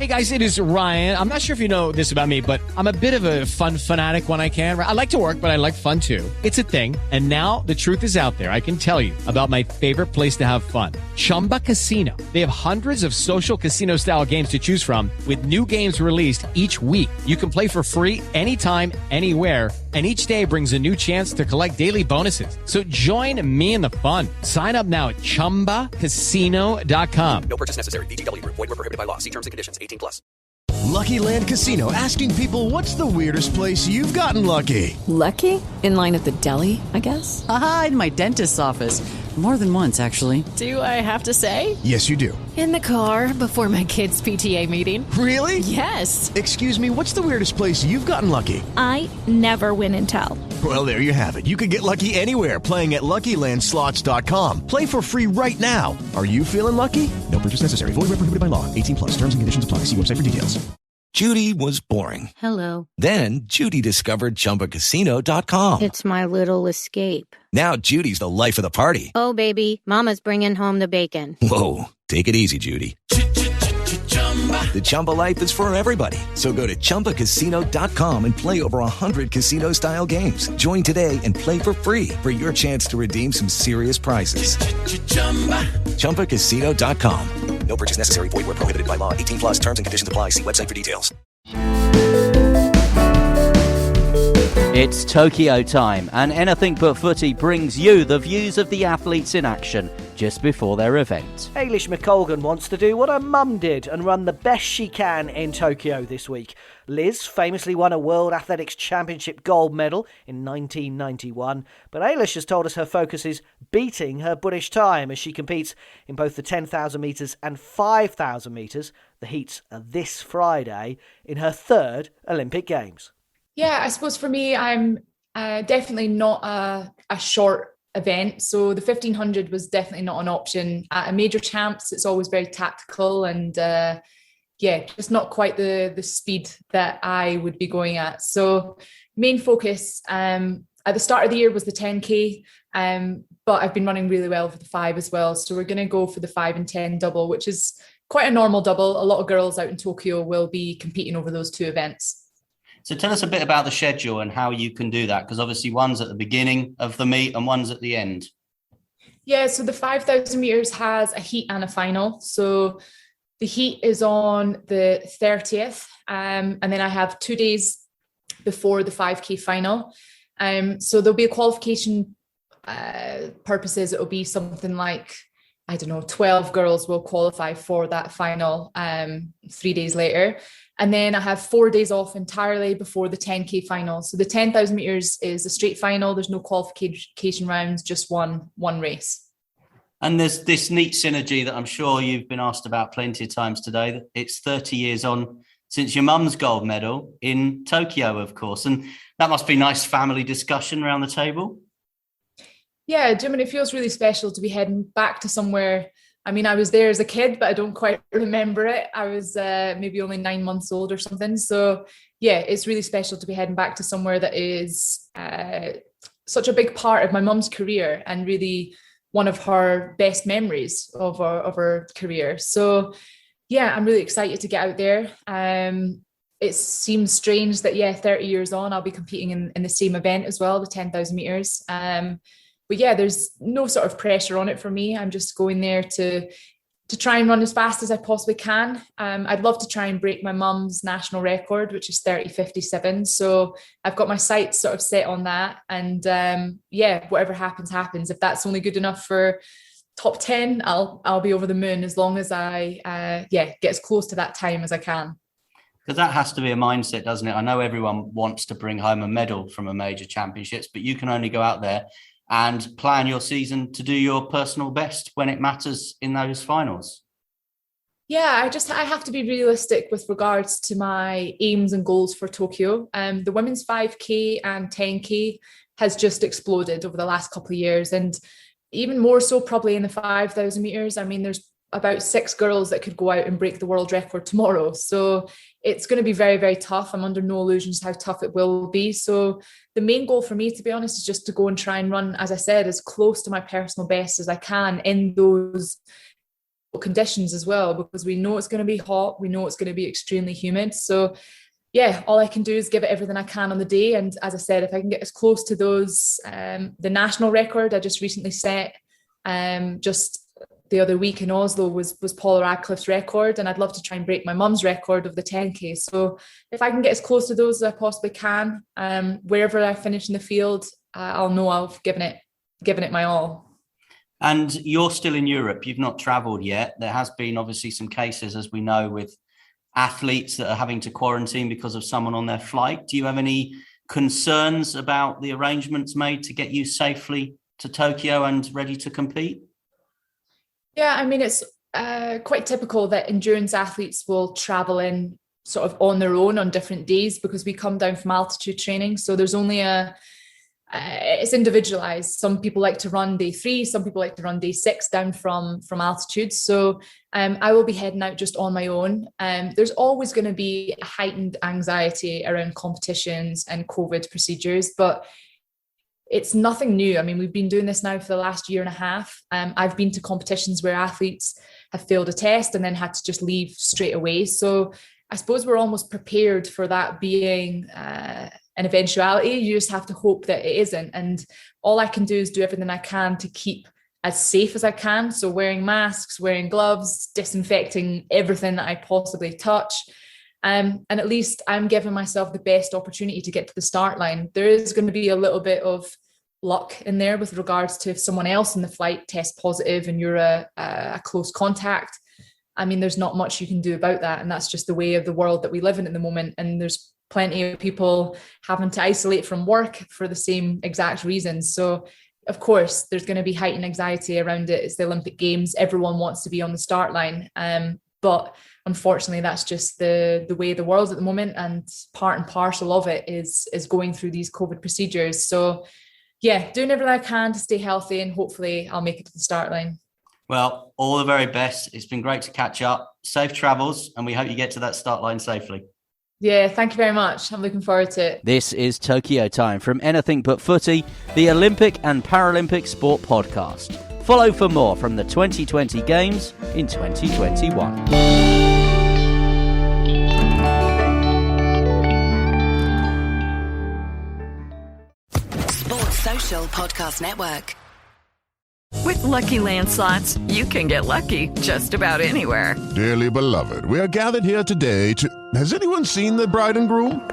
Hey guys, it is Ryan. I'm not sure if you know this about me, but I'm a bit of a fun fanatic when I can. I like to work, but I like fun too. It's a thing. And now the truth is out there. I can tell you about my favorite place to have fun. Chumba Casino. They have hundreds of social casino style games to choose from with new games released each week. You can play for free anytime, anywhere. And each day brings a new chance to collect daily bonuses. So join me in the fun. Sign up now at ChumbaCasino.com. No purchase necessary. VGW. Void where prohibited by law. See terms and conditions. 18+. Lucky Land Casino, asking people, what's the weirdest place you've gotten lucky? Lucky? In line at the deli, I guess? Aha, in my dentist's office. More than once, actually. Do I have to say? Yes, you do. In the car before my kids' PTA meeting. Really? Yes. Excuse me, what's the weirdest place you've gotten lucky? I never win and tell. Well, there you have it. You can get lucky anywhere, playing at LuckyLandSlots.com. Play for free right now. Are you feeling lucky? No purchase necessary. Void where prohibited by law. 18+. Terms and conditions apply. See website for details. Judy was boring. Hello. Then Judy discovered ChumbaCasino.com. It's my little escape. Now Judy's the life of the party. Oh, baby, mama's bringing home the bacon. Whoa, take it easy, Judy. The Chumba life is for everybody. So go to ChumbaCasino.com and play over 100 casino-style games. Join today and play for free for your chance to redeem some serious prizes. ChumbaCasino.com. No purchase necessary. Void where prohibited by law. 18+. Terms and conditions apply. See website for details. It's Tokyo time, and Anything But Footy brings you the views of the athletes in action just before their event. Eilish McColgan wants to do what her mum did and run the best she can in Tokyo this week. Liz famously won a World Athletics Championship gold medal in 1991, but Eilish has told us her focus is beating her British time as she competes in both the 10,000 metres and 5,000 metres. The heats are this Friday in her third Olympic Games. Yeah, I suppose for me, I'm definitely not a short event. So the 1500 was definitely not an option. At a major champs, it's always very tactical and just not quite the speed that I would be going at. So main focus at the start of the year was the 10K, but I've been running really well for the 5 as well. So we're going to go for the 5 and 10 double, which is quite a normal double. A lot of girls out in Tokyo will be competing over those two events. So tell us a bit about the schedule and how you can do that, because obviously one's at the beginning of the meet and one's at the end. Yeah, so the 5,000 metres has a heat and a final. So the heat is on the 30th, and then I have 2 days before the 5K final. So there'll be a qualification purposes. It'll be something like, 12 girls will qualify for that final 3 days later. And then I have 4 days off entirely before the 10K final. So the 10,000 metres is a straight final. There's no qualification rounds, just one race. And there's this neat synergy that I'm sure you've been asked about plenty of times today. It's 30 years on since your mum's gold medal in Tokyo, of course. And that must be nice family discussion around the table. Yeah, Jim, and it feels really special to be heading back to somewhere. I mean, I was there as a kid, but I don't quite remember it. I was maybe only 9 months old or something. So yeah, it's really special to be heading back to somewhere that is such a big part of my mum's career and really one of her best memories of her career. So yeah, I'm really excited to get out there. It seems strange that 30 years on, I'll be competing in the same event as well, the 10,000 meters. But yeah, there's no sort of pressure on it for me. I'm just going there to try and run as fast as I possibly can. I'd love to try and break my mum's national record, which is 30:57. So I've got my sights sort of set on that. And whatever happens, happens. If that's only good enough for top 10, I'll be over the moon as long as I get as close to that time as I can. Because that has to be a mindset, doesn't it? I know everyone wants to bring home a medal from a major championships, but you can only go out there and plan your season to do your personal best when it matters in those finals. Yeah, I have to be realistic with regards to my aims and goals for Tokyo. The women's 5K and 10K has just exploded over the last couple of years, and even more so probably in the 5,000 meters. I mean, there's about 6 girls that could go out and break the world record tomorrow. So it's going to be very, very tough. I'm under no illusions how tough it will be. So the main goal for me, to be honest, is just to go and try and run, as I said, as close to my personal best as I can in those conditions as well, because we know it's going to be hot, we know it's going to be extremely humid. So yeah, all I can do is give it everything I can on the day. And as I said, if I can get as close to those, the national record I just recently set, just the other week in Oslo was Paula Radcliffe's record, and I'd love to try and break my mum's record of the 10K. So if I can get as close to those as I possibly can, wherever I finish in the field, I'll know I've given it my all. And you're still in Europe. You've not travelled yet. There has been obviously some cases, as we know, with athletes that are having to quarantine because of someone on their flight. Do you have any concerns about the arrangements made to get you safely to Tokyo and ready to compete? Yeah, I mean, it's quite typical that endurance athletes will travel in sort of on their own on different days, because we come down from altitude training. So there's only it's individualized. Some people like to run day 3, some people like to run day 6 down from altitude. So I will be heading out just on my own. There's always going to be a heightened anxiety around competitions and COVID procedures, but it's nothing new. I mean, we've been doing this now for the last year and a half. I've been to competitions where athletes have failed a test and then had to just leave straight away. So I suppose we're almost prepared for that being an eventuality. You just have to hope that it isn't. And all I can do is do everything I can to keep as safe as I can. So wearing masks, wearing gloves, disinfecting everything that I possibly touch. And at least I'm giving myself the best opportunity to get to the start line. There is going to be a little bit of luck in there with regards to if someone else in the flight tests positive and you're a close contact. I mean, there's not much you can do about that. And that's just the way of the world that we live in at the moment. And there's plenty of people having to isolate from work for the same exact reasons. So of course, there's going to be heightened anxiety around it. It's the Olympic Games. Everyone wants to be on the start line. But unfortunately, that's just the way the world's at the moment, and part and parcel of it is going through these COVID procedures. So yeah, doing everything I can to stay healthy, and hopefully I'll make it to the start line. Well, all the very best. It's been great to catch up. Safe travels, and we hope you get to that start line safely. Yeah, thank you very much. I'm looking forward to it. This is Tokyo Time from Anything But Footy, the Olympic and Paralympic Sport Podcast. Follow for more from the 2020 Games in 2021. Sports Social Podcast Network. With Lucky Land Slots, you can get lucky just about anywhere. Dearly beloved, we are gathered here today to... Has anyone seen the bride and groom?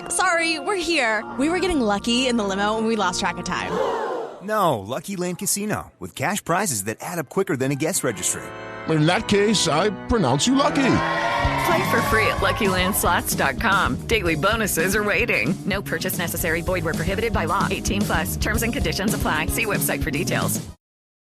Sorry, we're here. We were getting lucky in the limo and we lost track of time. No, Lucky Land Casino, with cash prizes that add up quicker than a guest registry. In that case, I pronounce you lucky. Play for free at LuckyLandSlots.com. Daily bonuses are waiting. No purchase necessary. Void where prohibited by law. 18+. Terms and conditions apply. See website for details.